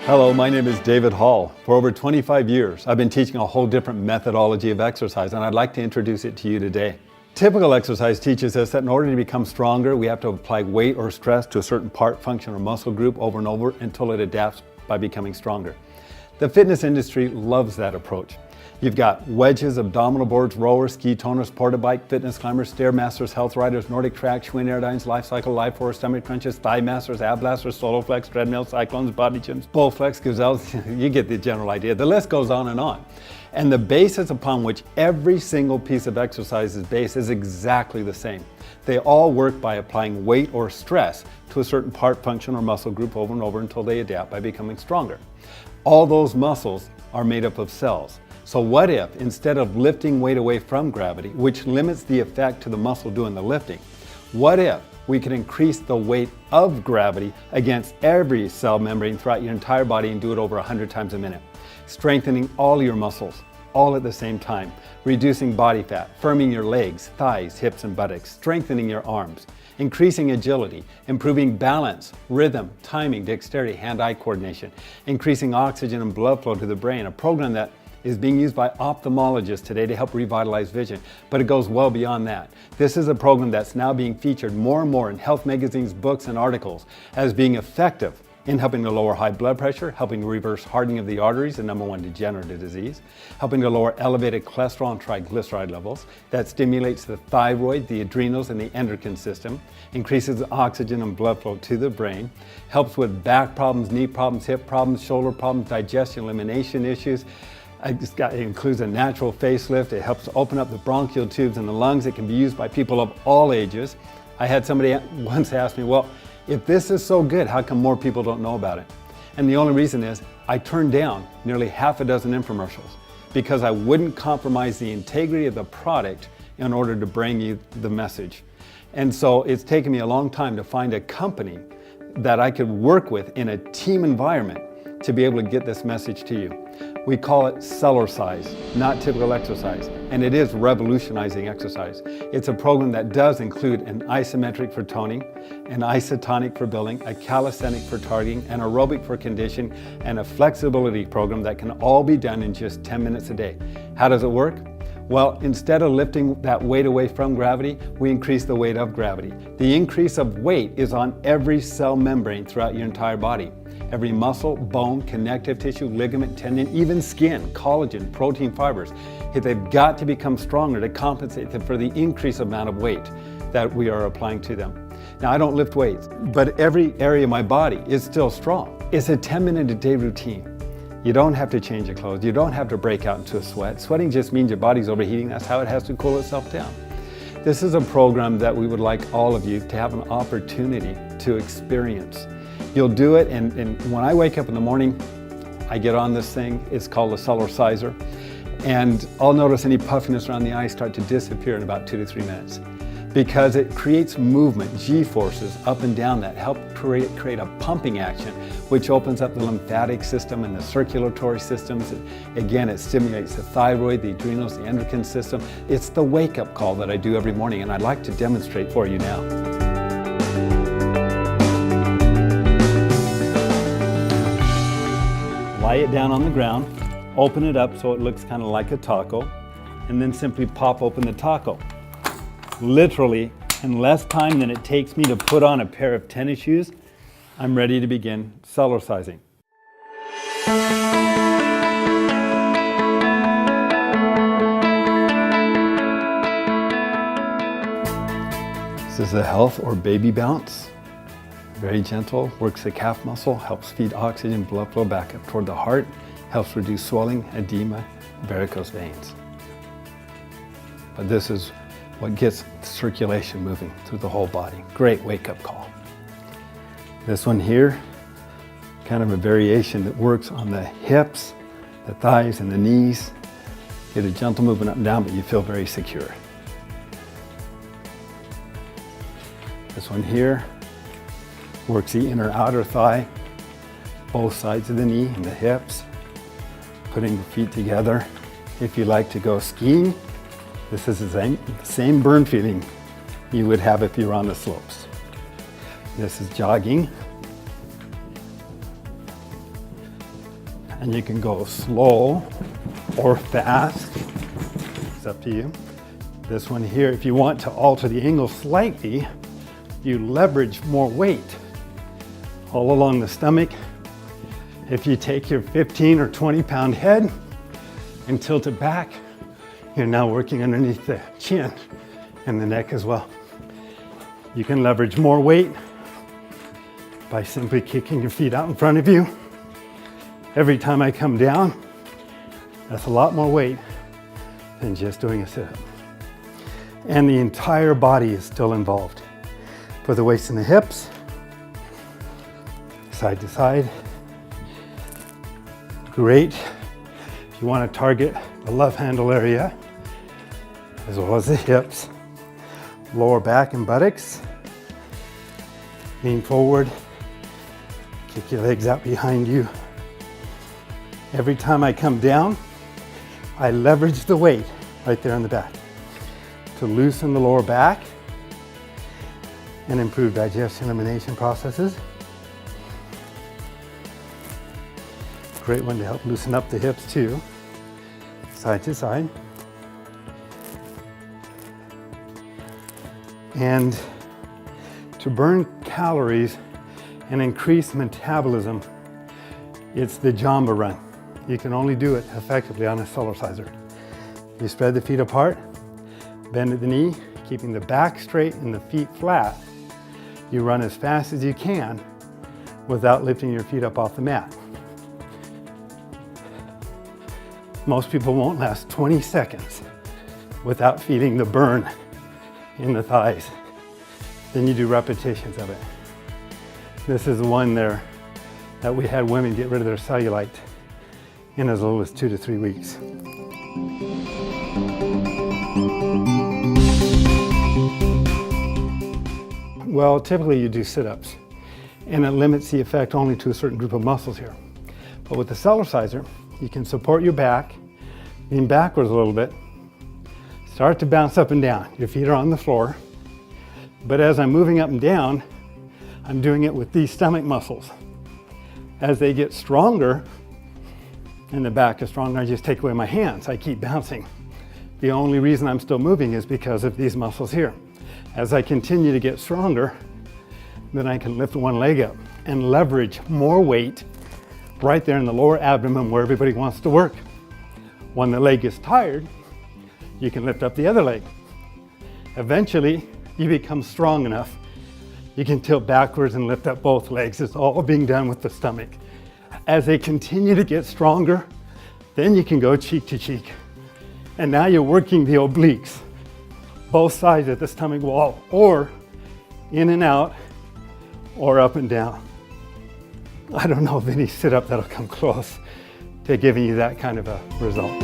Hello, my name is David Hall. For over 25 years, I've been teaching a whole different methodology of exercise, and I'd like to introduce it to you today. Typical exercise teaches us that in order to become stronger, we have to apply weight or stress to a certain part, function, or muscle group over and over until it adapts by becoming stronger. The fitness industry loves that approach. You've got wedges, abdominal boards, rowers, ski toners, porta bike, fitness climbers, stairmasters, health riders, Nordic track, Schwinn airdynes, life cycle, life force, stomach crunches, thigh masters, ab blasters, solo flex, treadmill, cyclones, body gyms, bull flex, gazelles. You get the general idea. The list goes on and on. And the basis upon which every single piece of exercise is based is exactly the same. They all work by applying weight or stress to a certain part, function, or muscle group over and over until they adapt by becoming stronger. All those muscles are made up of cells. So what if, instead of lifting weight away from gravity, which limits the effect to the muscle doing the lifting, what if we could increase the weight of gravity against every cell membrane throughout your entire body and do it over 100 times a minute, strengthening all your muscles, all at the same time, reducing body fat, firming your legs, thighs, hips, and buttocks, strengthening your arms, increasing agility, improving balance, rhythm, timing, dexterity, hand-eye coordination, increasing oxygen and blood flow to the brain, a program that is being used by ophthalmologists today to help revitalize vision, but it goes well beyond that. This is a program that's now being featured more and more in health magazines, books, and articles as being effective in helping to lower high blood pressure, helping to reverse hardening of the arteries, the #1 degenerative disease, helping to lower elevated cholesterol and triglyceride levels, that stimulates the thyroid, the adrenals, and the endocrine system, increases oxygen and blood flow to the brain, helps with back problems, knee problems, hip problems, shoulder problems, digestion, elimination issues. It includes a natural facelift. It helps open up the bronchial tubes in the lungs. It can be used by people of all ages. I had somebody once ask me, well, if this is so good, how come more people don't know about it? And the only reason is I turned down nearly half a dozen infomercials because I wouldn't compromise the integrity of the product in order to bring you the message. And so it's taken me a long time to find a company that I could work with in a team environment to be able to get this message to you. We call it Cellercise, not typical exercise, and it is revolutionizing exercise. It's a program that does include an isometric for toning, an isotonic for building, a calisthenic for targeting, an aerobic for conditioning, and a flexibility program that can all be done in just 10 minutes a day. How does it work? Well, instead of lifting that weight away from gravity, we increase the weight of gravity. The increase of weight is on every cell membrane throughout your entire body. Every muscle, bone, connective tissue, ligament, tendon, even skin, collagen, protein fibers. They've got to become stronger to compensate for the increased amount of weight that we are applying to them. Now, I don't lift weights, but every area of my body is still strong. It's a 10-minute a day routine. You don't have to change your clothes. You don't have to break out into a sweat. Sweating just means your body's overheating. That's how it has to cool itself down. This is a program that we would like all of you to have an opportunity to experience. You'll do it, and when I wake up in the morning, I get on this thing. It's called a Cellerciser, and I'll notice any puffiness around the eyes start to disappear in about 2 to 3 minutes because it creates movement, G-forces up and down that help create a pumping action, which opens up the lymphatic system and the circulatory systems. Again, it stimulates the thyroid, the adrenals, the endocrine system. It's the wake-up call that I do every morning, and I'd like to demonstrate for you now. Lie it down on the ground, open it up so it looks kind of like a taco, and then simply pop open the taco. Literally, in less time than it takes me to put on a pair of tennis shoes, I'm ready to begin Cellercising. This is the health or baby bounce. Very gentle, works the calf muscle, helps feed oxygen, blood flow back up toward the heart, helps reduce swelling, edema, varicose veins. But this is what gets circulation moving through the whole body. Great wake-up call. This one here, kind of a variation that works on the hips, the thighs, and the knees. Get a gentle movement up and down, but you feel very secure. This one here works the inner outer thigh, both sides of the knee and the hips, putting the feet together. If you like to go skiing, this is the same burn feeling you would have if you were on the slopes. This is jogging. And you can go slow or fast. It's up to you. This one here, if you want to alter the angle slightly, you leverage more weight all along the stomach. If you take your 15 or 20 pound head and tilt it back, you're now working underneath the chin and the neck as well. You can leverage more weight by simply kicking your feet out in front of you. Every time I come down, that's a lot more weight than just doing a sit-up. And the entire body is still involved. For the waist and the hips, side to side. Great. If you want to target the love handle area, as well as the hips, lower back and buttocks. Lean forward, kick your legs out behind you. Every time I come down, I leverage the weight right there on the back to loosen the lower back and improve digestion elimination processes. Great one to help loosen up the hips too, side to side. And to burn calories and increase metabolism, it's the Jamba run. You can only do it effectively on a Cellerciser. You spread the feet apart, bend at the knee, keeping the back straight and the feet flat. You run as fast as you can without lifting your feet up off the mat. Most people won't last 20 seconds without feeling the burn in the thighs. Then you do repetitions of it. This is the one there that we had women get rid of their cellulite in as little as 2 to 3 weeks. Well, typically you do sit-ups, and it limits the effect only to a certain group of muscles here. But with the Cellerciser, you can support your back, lean backwards a little bit, start to bounce up and down. Your feet are on the floor, but as I'm moving up and down, I'm doing it with these stomach muscles. As they get stronger, and the back is stronger, I just take away my hands. I keep bouncing. The only reason I'm still moving is because of these muscles here. As I continue to get stronger, then I can lift one leg up and leverage more weight right there in the lower abdomen where everybody wants to work. When the leg is tired, you can lift up the other leg. Eventually, you become strong enough. You can tilt backwards and lift up both legs. It's all being done with the stomach. As they continue to get stronger, then you can go cheek to cheek. And now you're working the obliques, both sides of the stomach wall, or in and out, or up and down. I don't know of any sit-up that'll come close to giving you that kind of a result.